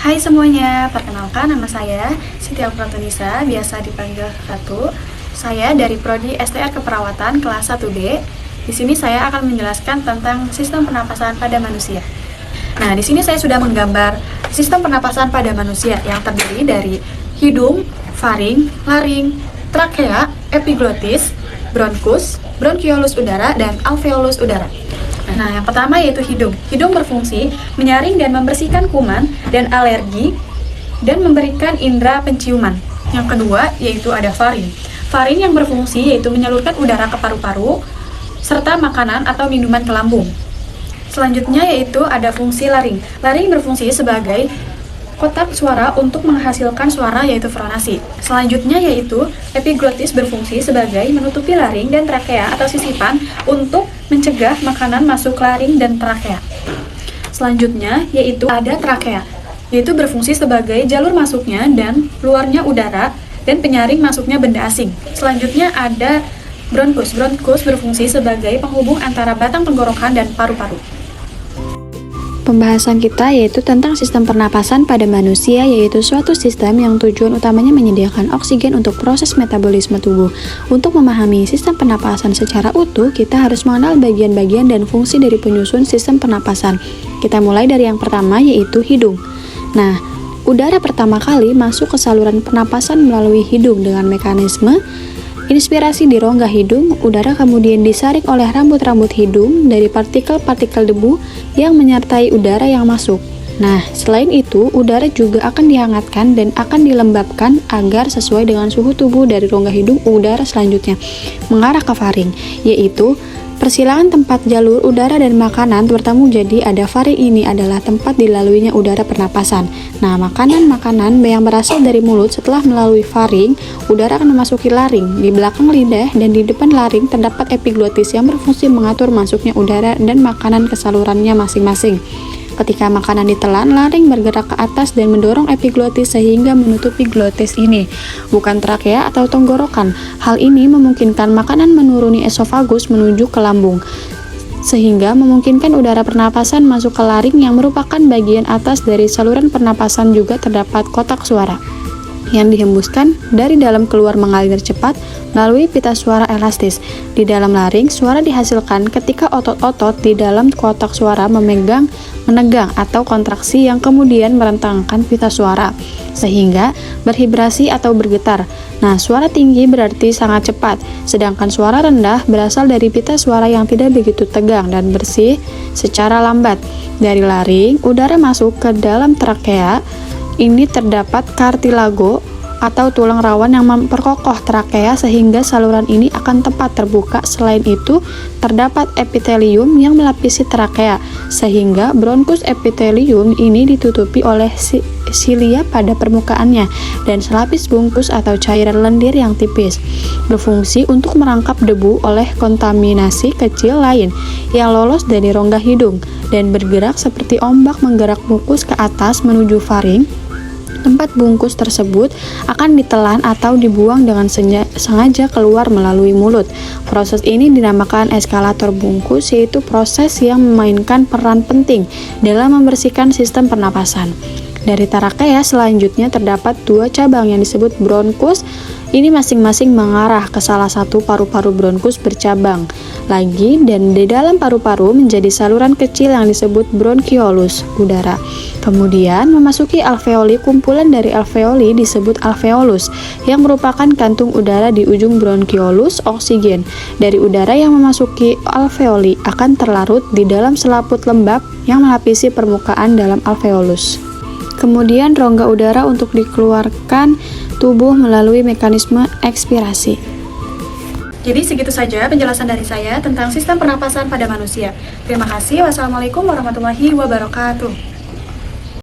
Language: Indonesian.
Hai semuanya, perkenalkan nama saya Siti Alpratunisa, biasa dipanggil Ratu. Saya dari Prodi STR Keperawatan kelas 1B. Di sini saya akan menjelaskan tentang sistem pernapasan pada manusia. Nah, di sini saya sudah menggambar sistem pernapasan pada manusia yang terdiri dari hidung, faring, laring, trakea, epiglotis, bronkus, bronkiolus udara, dan alveolus udara. Nah, yang pertama yaitu hidung. Hidung berfungsi menyaring dan membersihkan kuman dan alergi dan memberikan indera penciuman. Yang kedua yaitu ada faring. Faring yang berfungsi yaitu menyalurkan udara ke paru-paru serta makanan atau minuman ke lambung. Selanjutnya yaitu ada fungsi laring. Laring berfungsi sebagai kotak suara untuk menghasilkan suara yaitu fonasi. Selanjutnya yaitu epiglotis berfungsi sebagai menutupi laring dan trakea atau sisipan untuk mencegah makanan masuk laring dan trakea. Selanjutnya yaitu ada trakea, yaitu berfungsi sebagai jalur masuknya dan keluarnya udara dan penyaring masuknya benda asing. Selanjutnya ada bronkus. Bronkus berfungsi sebagai penghubung antara batang tenggorokan dan paru-paru. Pembahasan kita yaitu tentang sistem pernapasan pada manusia, yaitu suatu sistem yang tujuan utamanya menyediakan oksigen untuk proses metabolisme tubuh. Untuk memahami sistem pernapasan secara utuh, kita harus mengenal bagian-bagian dan fungsi dari penyusun sistem pernapasan. Kita mulai dari yang pertama yaitu hidung. Nah, udara pertama kali masuk ke saluran pernapasan melalui hidung dengan mekanisme inspirasi di rongga hidung. Udara kemudian disaring oleh rambut-rambut hidung dari partikel-partikel debu yang menyertai udara yang masuk. Nah, selain itu, udara juga akan dihangatkan dan akan dilembabkan agar sesuai dengan suhu tubuh dari rongga hidung. Udara selanjutnya mengarah ke faring, yaitu persilangan tempat jalur udara dan makanan bertemu. Jadi ada faring ini adalah tempat dilaluinya udara pernapasan. Nah, makanan-makanan yang berasal dari mulut setelah melalui faring, udara akan memasuki laring. Di belakang lidah dan di depan laring terdapat epiglotis yang berfungsi mengatur masuknya udara dan makanan ke salurannya masing-masing. Ketika makanan ditelan, laring bergerak ke atas dan mendorong epiglotis sehingga menutupi glotis ini, bukan trakea atau tenggorokan. Hal ini memungkinkan makanan menuruni esofagus menuju ke lambung, sehingga memungkinkan udara pernapasan masuk ke laring yang merupakan bagian atas dari saluran pernapasan. Juga terdapat kotak suara yang dihembuskan dari dalam keluar mengalir cepat melalui pita suara elastis. Di dalam laring, suara dihasilkan ketika otot-otot di dalam kotak suara menegang atau kontraksi yang kemudian merentangkan pita suara sehingga bervibrasi atau bergetar. Nah, suara tinggi berarti sangat cepat, sedangkan suara rendah berasal dari pita suara yang tidak begitu tegang dan bersih secara lambat. Dari laring, udara masuk ke dalam trakea. Ini terdapat kartilago atau tulang rawan yang memperkokoh trakea sehingga saluran ini akan tepat terbuka. Selain itu, terdapat epitelium yang melapisi trakea sehingga bronkus epitelium ini ditutupi oleh silia pada permukaannya dan selapis bungkus atau cairan lendir yang tipis, berfungsi untuk merangkap debu oleh kontaminasi kecil lain yang lolos dari rongga hidung dan bergerak seperti ombak menggerak mukus ke atas menuju faring. Tempat bungkus tersebut akan ditelan atau dibuang dengan sengaja keluar melalui mulut. Proses ini dinamakan eskalator bungkus, yaitu proses yang memainkan peran penting dalam membersihkan sistem pernapasan. Dari trakea selanjutnya terdapat dua cabang yang disebut bronkus. Ini masing-masing mengarah ke salah satu paru-paru. Bronkus bercabang lagi dan di dalam paru-paru menjadi saluran kecil yang disebut bronkiolus udara. Kemudian memasuki alveoli. Kumpulan dari alveoli disebut alveolus yang merupakan kantung udara di ujung bronkiolus. Oksigen dari udara yang memasuki alveoli akan terlarut di dalam selaput lembab yang melapisi permukaan dalam alveolus. Kemudian rongga udara untuk dikeluarkan tubuh melalui mekanisme ekspirasi. Jadi segitu saja penjelasan dari saya tentang sistem pernapasan pada manusia. Terima kasih. Wassalamualaikum warahmatullahi wabarakatuh.